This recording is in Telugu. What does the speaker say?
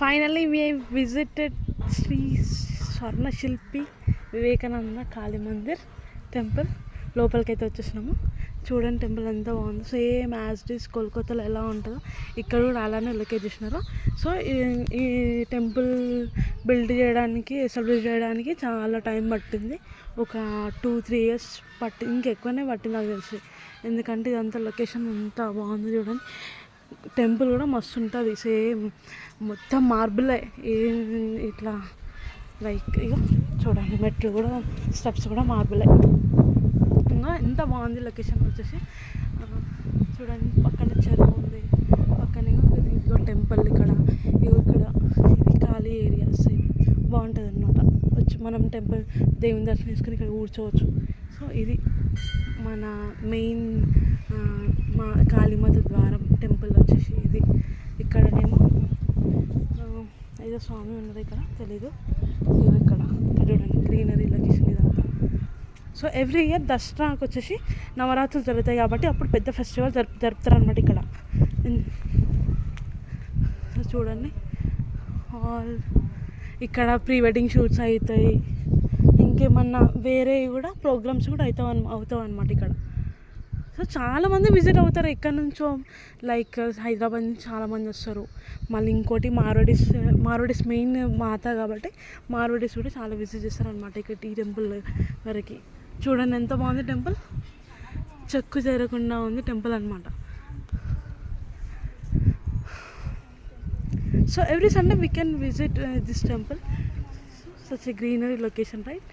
ఫైనల్లీ we visited శ్రీ స్వర్ణ శిల్పి వివేకానంద కాళీ మందిర్ టెంపుల్. లోపలికైతే వచ్చేసినాము. చూడండి టెంపుల్ ఎంత బాగుంది. సేమ్ యాజ్ ఇట్ ఈస్ కోల్కతాలో ఎలా ఉంటుందో ఇక్కడ కూడా అలానే లొకేట్ చేసినారు. సో ఈ టెంపుల్ బిల్డ్ చేయడానికి, ఎస్టాబ్లిష్ చేయడానికి చాలా టైం పట్టింది. ఒక 2-3 years ఇంకెక్కువనే పట్టింది నాకు తెలిసి. ఎందుకంటే ఇదంతా లొకేషన్ ఎంత బాగుంది చూడండి. టెంపుల్ కూడా మస్తు ఉంటుంది. సేమ్ మొత్తం మార్బులే. ఇట్లా లైక్ ఇక చూడండి మెట్లు కూడా, స్టెప్స్ కూడా మార్బులే. ఇంకా ఎంత బాగుంది లొకేషన్ వచ్చేసి. చూడండి పక్కన చెరువు ఉంది, పక్కన ఇదిగో టెంపుల్ ఇక్కడ ఇది ఖాళీ ఏరియాస్ బాగుంటుంది అనమాట. వచ్చి మనం టెంపుల్ దేవుని దర్శనం చేసుకుని ఇక్కడ కూర్చోవచ్చు. సో ఇది మన మెయిన్ మా కాళీమాత ద్వారం టెంపుల్ వచ్చేసి ఇది. ఇక్కడనేమో ఏదో స్వామి ఉన్నది ఇక్కడ తెలీదు. ఇక్కడ చూడండి గ్రీనరీ లొకేషన్ ఇదంతా. సో ఎవ్రీ ఇయర్ దసరాకు వచ్చేసి నవరాత్రులు జరుగుతాయి కాబట్టి అప్పుడు పెద్ద ఫెస్టివల్ జరుపుతారు అనమాట ఇక్కడ. చూడండి ఆల్ ఇక్కడ ప్రీ వెడ్డింగ్ షూట్స్ అవుతాయి. ఇంకేమన్నా వేరే కూడా ప్రోగ్రామ్స్ కూడా అవుతావు అనమాట ఇక్కడ. సో చాలామంది విజిట్ అవుతారు ఎక్కడి నుంచో, లైక్ హైదరాబాద్ నుంచి చాలామంది వస్తారు. మళ్ళీ ఇంకోటి మార్వాడీస్ మెయిన్ మాత కాబట్టి మార్వాడీస్ కూడా చాలా విజిట్ చేస్తారు అనమాట ఇక్కడ ఈ టెంపుల్ వరకు. చూడండి ఎంత బాగుంది టెంపుల్. చెక్కు చేరకుండా ఉంది టెంపుల్ అనమాట. So every Sunday we can visit this temple. Such a greenery location right.